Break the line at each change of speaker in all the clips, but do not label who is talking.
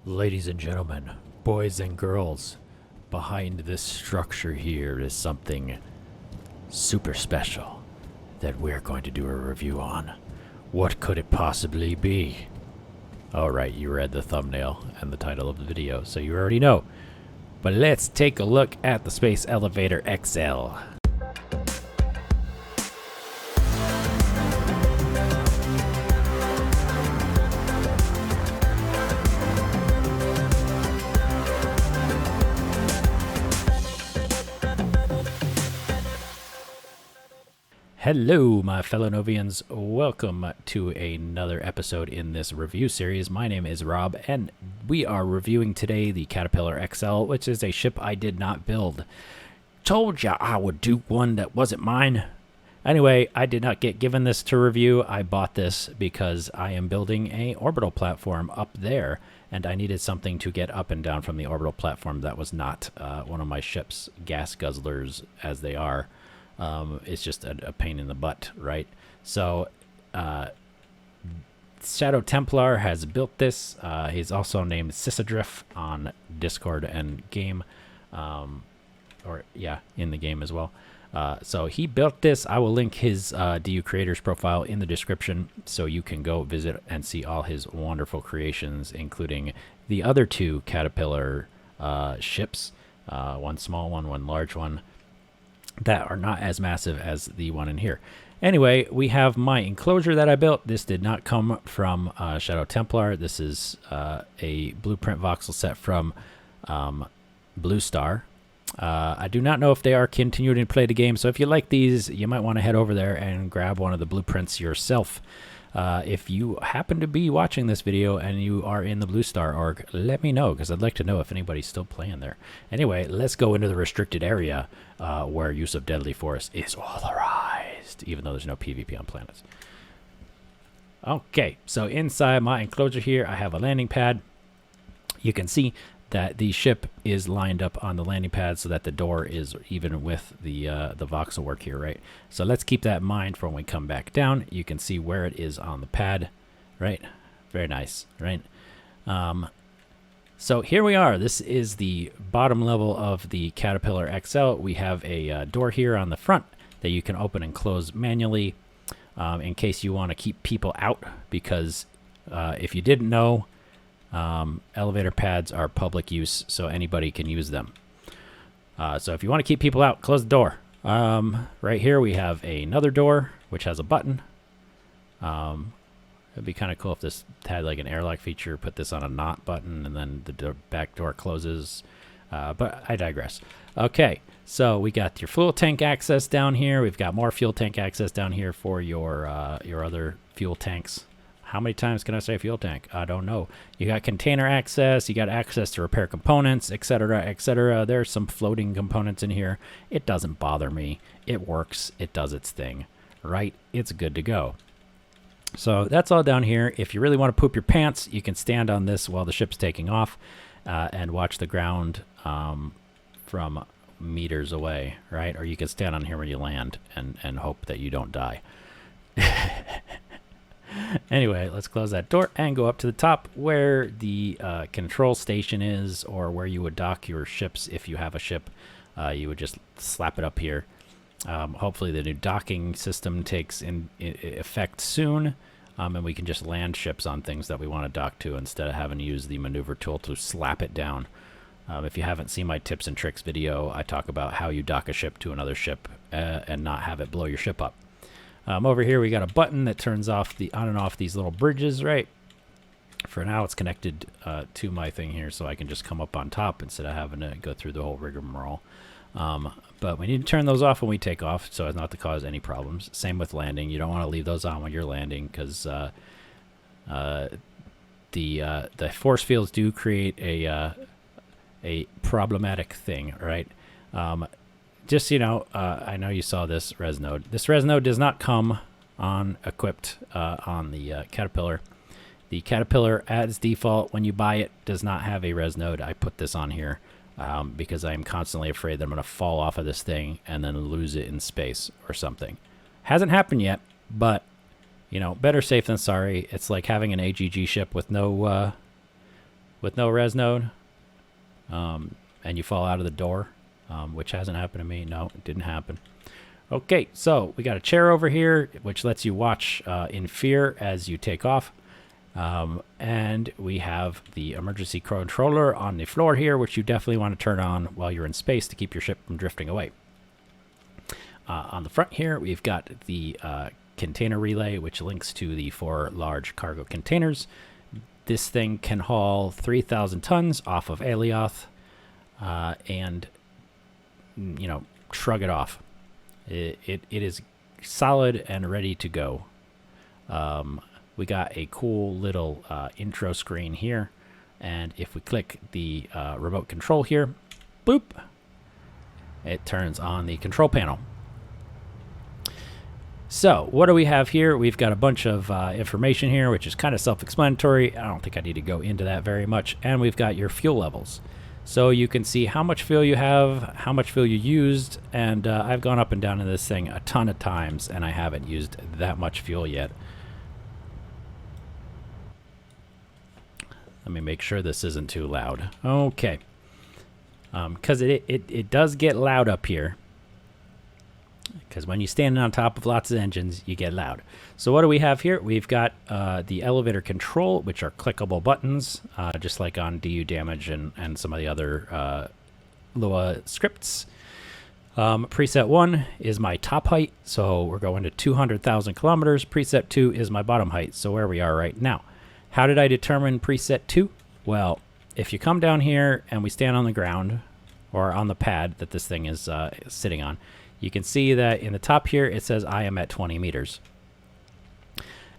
Ladies and gentlemen, boys and girls, behind this structure here is something super special that we're going to do a review on. What could it possibly be? Alright, you read the thumbnail and the title of the video, so you already know. But let's take a look at the Space Elevator XL. Hello, my fellow Novians. Welcome to another episode in this review series. My name is Rob, and we are reviewing today the Caterpillar XL, which is a ship I did not build. Told ya I would do one that wasn't mine. Anyway, I did not get given this to review. I bought this because I am building a orbital platform up there, and I needed something to get up and down from the orbital platform that was not one of my ship's gas guzzlers, as they are. It's just a pain in the butt, right? So, Shadow Templar has built this. He's also named Sysadrift on Discord and game, in the game as well. So he built this. I will link his DU Creators profile in the description, so you can go visit and see all his wonderful creations, including the other two Caterpillar ships, one small one, one large one, that are not as massive as the one in here. Anyway, we have my enclosure that I built. This did not come from Shadow Templar. This is a blueprint voxel set from Blue Star. I do not know if they are continuing to play the game, so if you like these, you might want to head over there and grab one of the blueprints yourself. If you happen to be watching this video and you are in the Blue Star org, let me know, because I'd like to know if anybody's still playing there. Anyway, let's go into the restricted area where use of deadly force is authorized, even though there's no PvP on planets. Okay, so inside my enclosure here, I have a landing pad. You can see that the ship is lined up on the landing pad so that the door is even with the voxel work here, right? So let's keep that in mind for when we come back down. You can see where it is on the pad, right? Very nice, right? So here we are. This is the bottom level of the Caterpillar XL. We have a door here on the front that you can open and close manually in case you want to keep people out, because if you didn't know, elevator pads are public use, so anybody can use them. So if you want to keep people out, close the door. Right here we have another door which has a button. It'd be kind of cool if this had like an airlock feature. Put this on a not button, and then the back door closes. But I digress. Okay, so we got your fuel tank access down here. We've got more fuel tank access down here for your other fuel tanks. How many times can I say fuel tank? I don't know. You got container access. You got access to repair components, etc., etc. There's some floating components in here. It doesn't bother me. It works. It does its thing, right? It's good to go. So that's all down here. If you really want to poop your pants, you can stand on this while the ship's taking off and watch the ground from meters away, right? Or you can stand on here when you land and hope that you don't die. Anyway, let's close that door and go up to the top where the control station is, or where you would dock your ships if you have a ship. You would just slap it up here. Hopefully the new docking system takes in effect soon, and we can just land ships on things that we want to dock to instead of having to use the maneuver tool to slap it down. If you haven't seen my tips and tricks video, I talk about how you dock a ship to another ship and not have it blow your ship up. Over here we got a button that turns off the on and off these little bridges, right? For now it's connected to my thing here, so I can just come up on top instead of having to go through the whole rigmarole. But we need to turn those off when we take off so as not to cause any problems. Same with landing. You don't want to leave those on when you're landing, because the force fields do create a problematic thing, right? Just, you know, I know you saw this res node. This res node does not come equipped on the Caterpillar. The Caterpillar, as default, when you buy it, does not have a res node. I put this on here because I am constantly afraid that I'm going to fall off of this thing and then lose it in space or something. Hasn't happened yet, but you know, better safe than sorry. It's like having an AGG ship with no with no res node, and you fall out of the door, which hasn't happened to me. No, it didn't happen. Okay, so we got a chair over here, which lets you watch in fear as you take off. And we have the emergency controller on the floor here, which you definitely want to turn on while you're in space to keep your ship from drifting away. On the front here, we've got the container relay, which links to the 4 large cargo containers. This thing can haul 3,000 tons off of Alioth and, you know, shrug it off. It is solid and ready to go. We got a cool little intro screen here, and if we click the remote control here, boop, it turns on the control panel. So what do we have here? We've got a bunch of information here, which is kind of self-explanatory. I don't think I need to go into that very much. And we've got your fuel levels. So you can see how much fuel you have, how much fuel you used, and I've gone up and down in this thing a ton of times, and I haven't used that much fuel yet. Let me make sure this isn't too loud. Okay. Because it does get loud up here. Because when you stand on top of lots of engines, you get loud. So what do we have here? We've got the elevator control, which are clickable buttons, just like on DU damage and some of the other Lua scripts. Preset 1 is my top height, so we're going to 200,000 kilometers. Preset 2 is my bottom height, so where we are right now. How did I determine preset 2? Well, if you come down here and we stand on the ground, or on the pad that this thing is sitting on, you can see that in the top here, it says I am at 20 meters.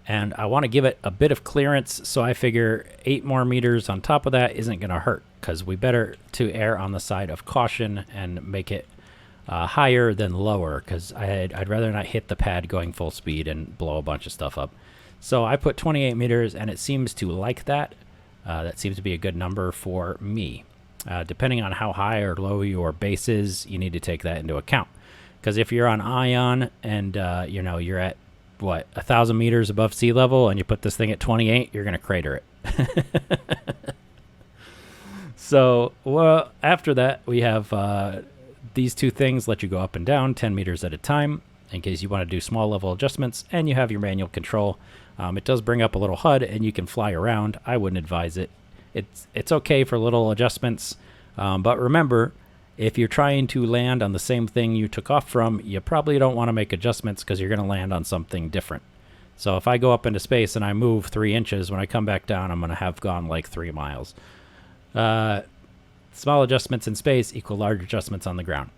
And I want to give it a bit of clearance, so I figure 8 more meters on top of that isn't going to hurt, because we better to err on the side of caution and make it higher than lower, because I'd rather not hit the pad going full speed and blow a bunch of stuff up. So I put 28 meters, and it seems to like that. That seems to be a good number for me. Depending on how high or low your base is, you need to take that into account. Because if you're on Ion and you know, you're at what, 1,000 meters above sea level, and you put this thing at 28, you're gonna crater it. So, well, after that, we have these two things let you go up and down 10 meters at a time in case you want to do small level adjustments, and you have your manual control. It does bring up a little HUD, and you can fly around. I wouldn't advise it. It's okay for little adjustments, but remember, if you're trying to land on the same thing you took off from, you probably don't want to make adjustments because you're going to land on something different. So if I go up into space and I move 3 inches, when I come back down, I'm going to have gone like 3 miles. Small adjustments in space equal large adjustments on the ground.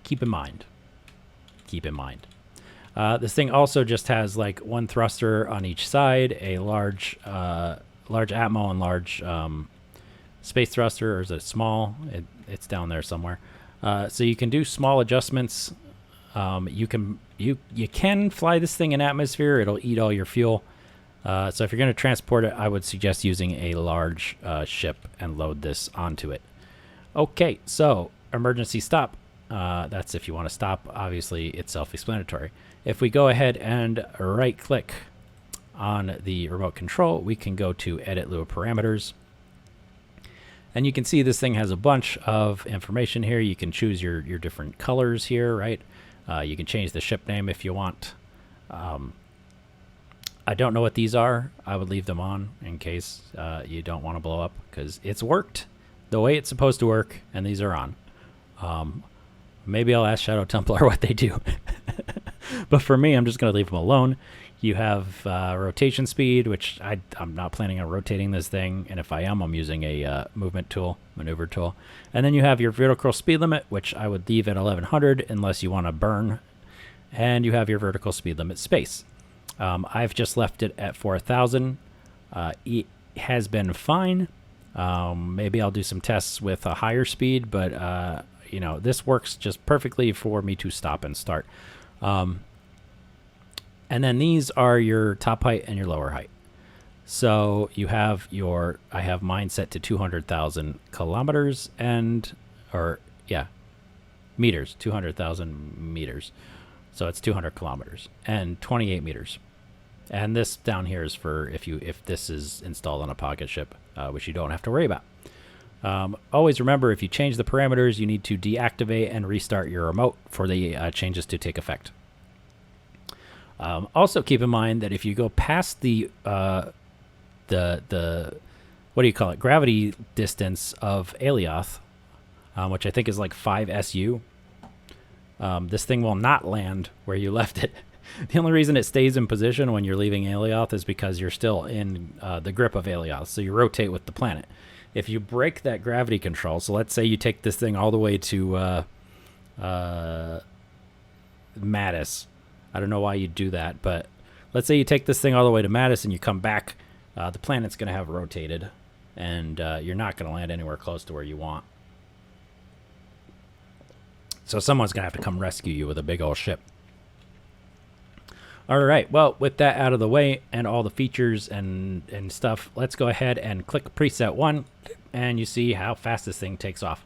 Keep in mind. Keep in mind. This thing also just has like 1 thruster on each side, a large atmo and large space thruster, or is it small? It's down there somewhere. So you can do small adjustments. You can fly this thing in atmosphere. It'll eat all your fuel. So if you're going to transport it, I would suggest using a large ship and load this onto it. Okay, so emergency stop. That's if you want to stop. Obviously, it's self-explanatory. If we go ahead and right-click on the remote control, we can go to Edit Lua Parameters. And you can see this thing has a bunch of information here. You can choose your different colors here, right? You can change the ship name if you want. I don't know what these are. I would leave them on in case you don't want to blow up, because it's worked the way it's supposed to work, and these are on. Maybe I'll ask Shadow Templar what they do. But for me, I'm just going to leave them alone. You have rotation speed, which I'm not planning on rotating this thing, and if I am, I'm using a movement tool, maneuver tool. And then you have your vertical speed limit, which I would leave at 1100 unless you want to burn. And you have your vertical speed limit space. I've just left it at 4,000. It has been fine. Maybe I'll do some tests with a higher speed, but you know, this works just perfectly for me to stop and start. And then these are your top height and your lower height. So you have I have mine set to 200,000 kilometers meters, 200,000 meters. So it's 200 kilometers and 28 meters. And this down here is for if this is installed on a pocket ship, which you don't have to worry about. Always remember, if you change the parameters, you need to deactivate and restart your remote for the changes to take effect. Also keep in mind that if you go past the what do you call it, gravity distance of Alioth, which I think is like 5 SU, this thing will not land where you left it. The only reason it stays in position when you're leaving Alioth is because you're still in the grip of Alioth, so you rotate with the planet. If you break that gravity control, so let's say you take this thing all the way to Mattis. I don't know why you'd do that, but let's say you take this thing all the way to Mattis and you come back, the planet's going to have rotated, and you're not going to land anywhere close to where you want. So someone's going to have to come rescue you with a big old ship. All right, well, with that out of the way and all the features and stuff, let's go ahead and click preset 1, and you see how fast this thing takes off.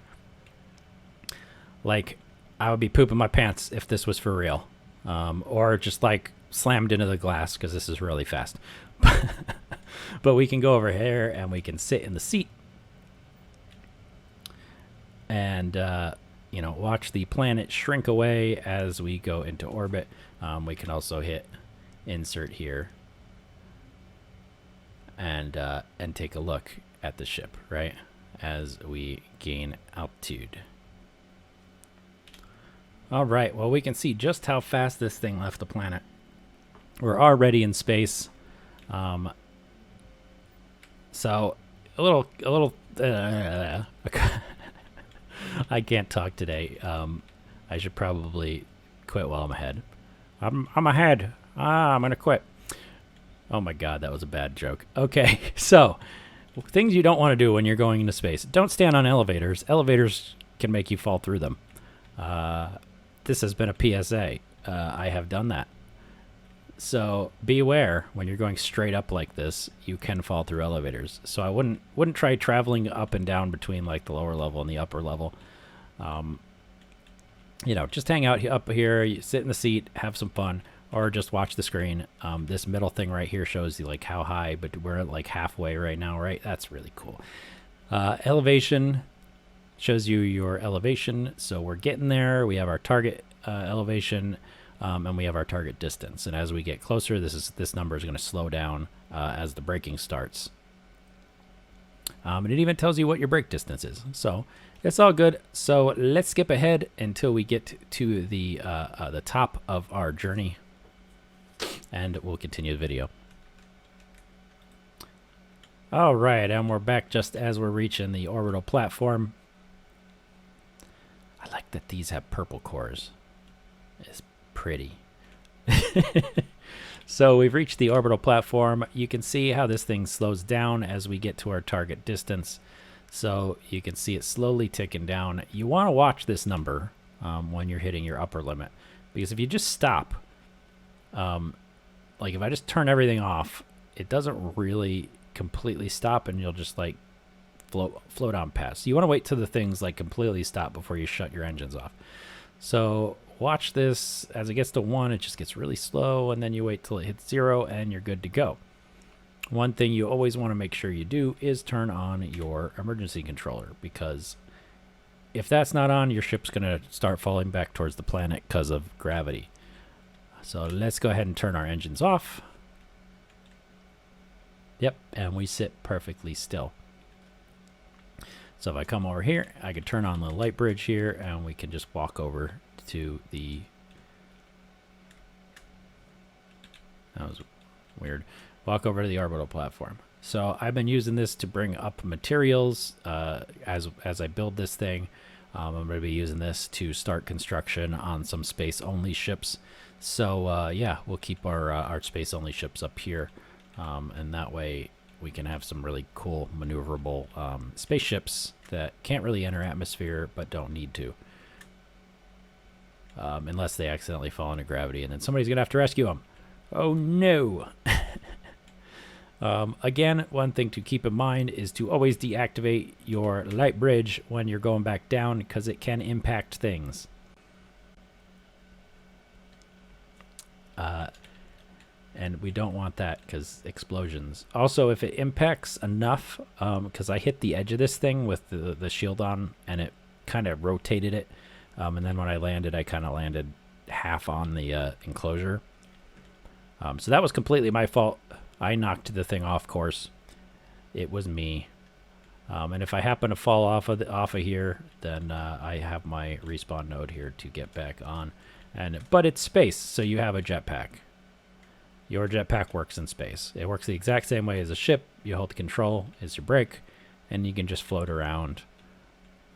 Like, I would be pooping my pants if this was for real. Or just like slammed into the glass, because this is really fast. But we can go over here and we can sit in the seat and watch the planet shrink away as we go into orbit. We can also hit insert here and take a look at the ship, right, as we gain altitude. All right, well, we can see just how fast this thing left the planet. We're already in space. So a little I can't talk today. I should probably quit while I'm ahead. I'm ahead. I'm gonna quit. Oh my god, that was a bad joke. Okay, so things you don't want to do when you're going into space. Don't stand on elevators. Elevators can make you fall through them. This has been a PSA. I have done that. So beware when you're going straight up like this. You can fall through elevators. So I wouldn't try traveling up and down between like the lower level and the upper level. Just hang out up here, you sit in the seat, have some fun, or just watch the screen. This middle thing right here shows you like how high, but we're at like halfway right now, right? That's really cool. Elevation shows you your elevation, so we're getting there. We have our target elevation, and we have our target distance. And as we get closer, this number is going to slow down as the braking starts. And it even tells you what your brake distance is. So it's all good. So let's skip ahead until we get to the top of our journey, and we'll continue the video. All right, and we're back just as we're reaching the orbital platform. I like that these have purple cores. It's pretty. So we've reached the orbital platform. You can see how this thing slows down as we get to our target distance. So you can see it slowly ticking down. You want to watch this number when you're hitting your upper limit, because if you just stop, like if I just turn everything off, it doesn't really completely stop, and you'll just like float on past. You want to wait till the things like completely stop before you shut your engines off. So watch this. As it gets to 1, it just gets really slow, and then you wait till it hits 0 and you're good to go. One thing you always want to make sure you do is turn on your emergency controller, because if that's not on, your ship's going to start falling back towards the planet because of gravity. So let's go ahead and turn our engines off. Yep, and we sit perfectly still. So if I come over here, I can turn on the light bridge here, and we can just walk over to the... That was weird. Walk over to the orbital platform. So I've been using this to bring up materials as I build this thing. I'm going to be using this to start construction on some space-only ships. So yeah, we'll keep our space-only ships up here, and that way we can have some really cool maneuverable spaceships that can't really enter atmosphere but don't need to, unless they accidentally fall into gravity, and then somebody's gonna have to rescue them. Oh no. Again, one thing to keep in mind is to always deactivate your light bridge when you're going back down, because it can impact things. and we don't want that because explosions. Also, if it impacts enough, because I hit the edge of this thing with the shield on, and it kind of rotated it, and then when I landed, I kind of landed half on the enclosure. So that was completely my fault. I knocked the thing off course. It was me. And if I happen to fall off of here, then I have my respawn node here to get back on. But it's space, so you have a jetpack. Your jetpack works in space. It works the exact same way as a ship. You hold the control as your brake, and you can just float around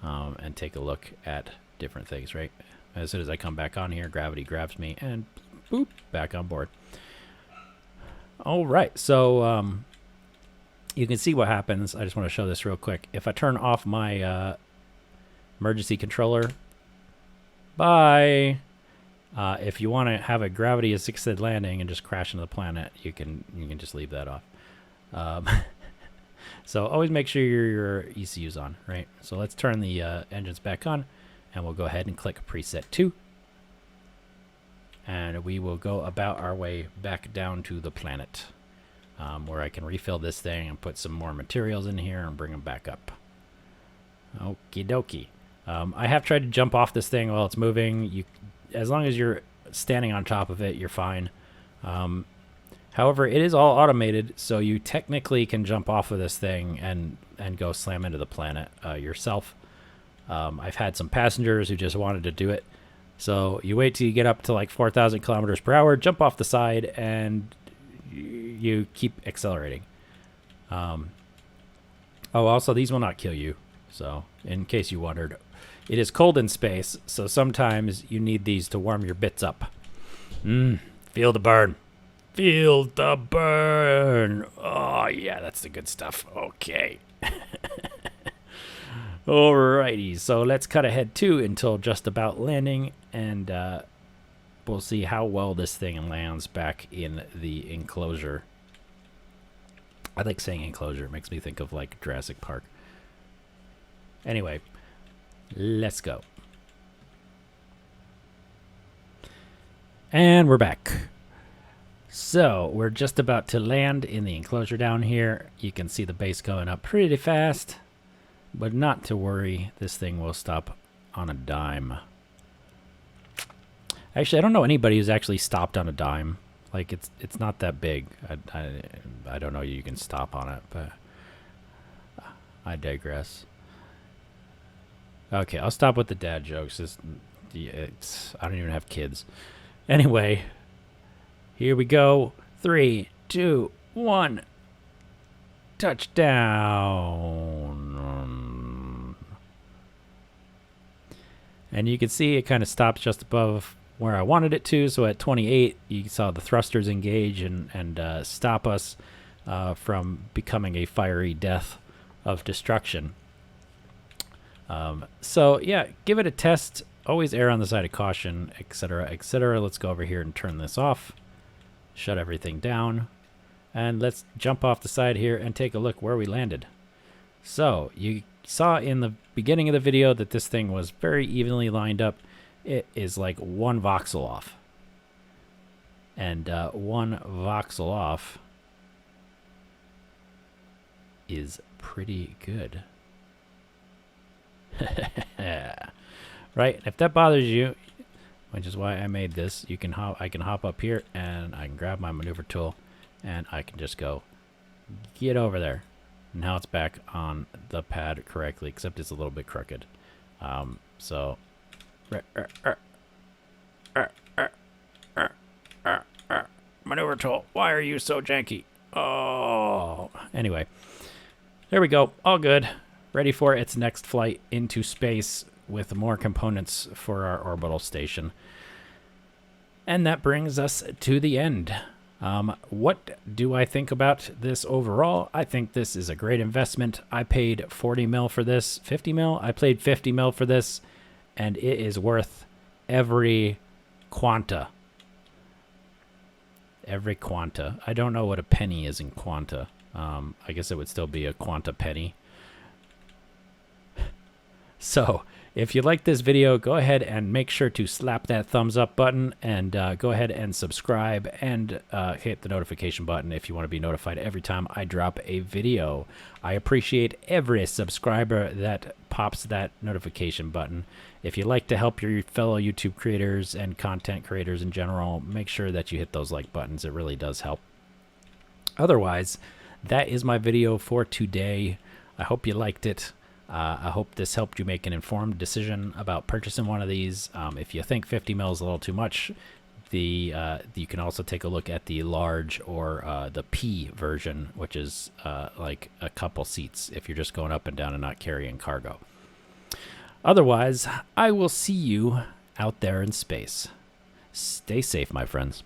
and take a look at different things, right? As soon as I come back on here, gravity grabs me, and boop, back on board. All right, so you can see what happens. I just want to show this real quick. If I turn off my emergency controller, bye. If you want to have a gravity assisted landing and just crash into the planet, you can just leave that off. So always make sure your ECU's on, right? So let's turn the engines back on, and we'll go ahead and click preset 2. And we will go about our way back down to the planet, where I can refill this thing and put some more materials in here and bring them back up. Okie dokie. I have tried to jump off this thing while it's moving. As long as you're standing on top of it, you're fine. However, it is all automated, so you technically can jump off of this thing and go slam into the planet yourself. I've had some passengers who just wanted to do it. So you wait till you get up to like 4,000 kilometers per hour, jump off the side, and you keep accelerating. Also, these will not kill you. So in case you wondered, it is cold in space, so sometimes you need these to warm your bits up. Feel the burn. Feel the burn. Oh, yeah, that's the good stuff. Okay. Alrighty, so let's cut ahead too until just about landing, and we'll see how well this thing lands back in the enclosure. I like saying enclosure. It makes me think of like Jurassic Park. Anyway, let's go. And we're back. So we're just about to land in the enclosure down here. You can see the base going up pretty fast, but not to worry. This thing will stop on a dime. Actually, I don't know anybody who's actually stopped on a dime. Like, it's not that big. I don't know you can stop on it, but I digress. Okay, I'll stop with the dad jokes. I don't even have kids. Anyway, here we go. 3, 2, 1. Touchdown. And you can see it kind of stops just above where I wanted it to. So at 28, you saw the thrusters engage and stop us from becoming a fiery death of destruction. So yeah, give it a test. Always err on the side of caution, etc., etc. Let's go over here and turn this off. Shut everything down. And let's jump off the side here and take a look where we landed. So you saw in the beginning of the video that this thing was very evenly lined up. It is like 1 voxel off. And 1 voxel off is pretty good. Right? If that bothers you, which is why I made this, I can hop up here and I can grab my maneuver tool and I can just go get over there. Now it's back on the pad correctly, except it's a little bit crooked. So maneuver tool, why are you so janky? Oh, anyway, there we go. All good. Ready for its next flight into space with more components for our orbital station. And that brings us to the end. What do I think about this overall? I think this is a great investment. I paid 40 mil for this, 50 mil. I paid 50 mil for this, and it is worth every quanta. Every quanta. I don't know what a penny is in quanta. I guess it would still be a quanta penny. So If you like this video, go ahead and make sure to slap that thumbs up button, and go ahead and subscribe, and hit the notification button if you want to be notified every time I drop a video. I appreciate every subscriber that pops that notification button. If you like to help your fellow YouTube creators and content creators in general, make sure that you hit those like buttons. It really does help. Otherwise, that is my video for today. I hope you liked it. I hope this helped you make an informed decision about purchasing one of these. If you think 50 mil is a little too much, you can also take a look at the large or the P version, which is like a couple seats if you're just going up and down and not carrying cargo. Otherwise, I will see you out there in space. Stay safe, my friends.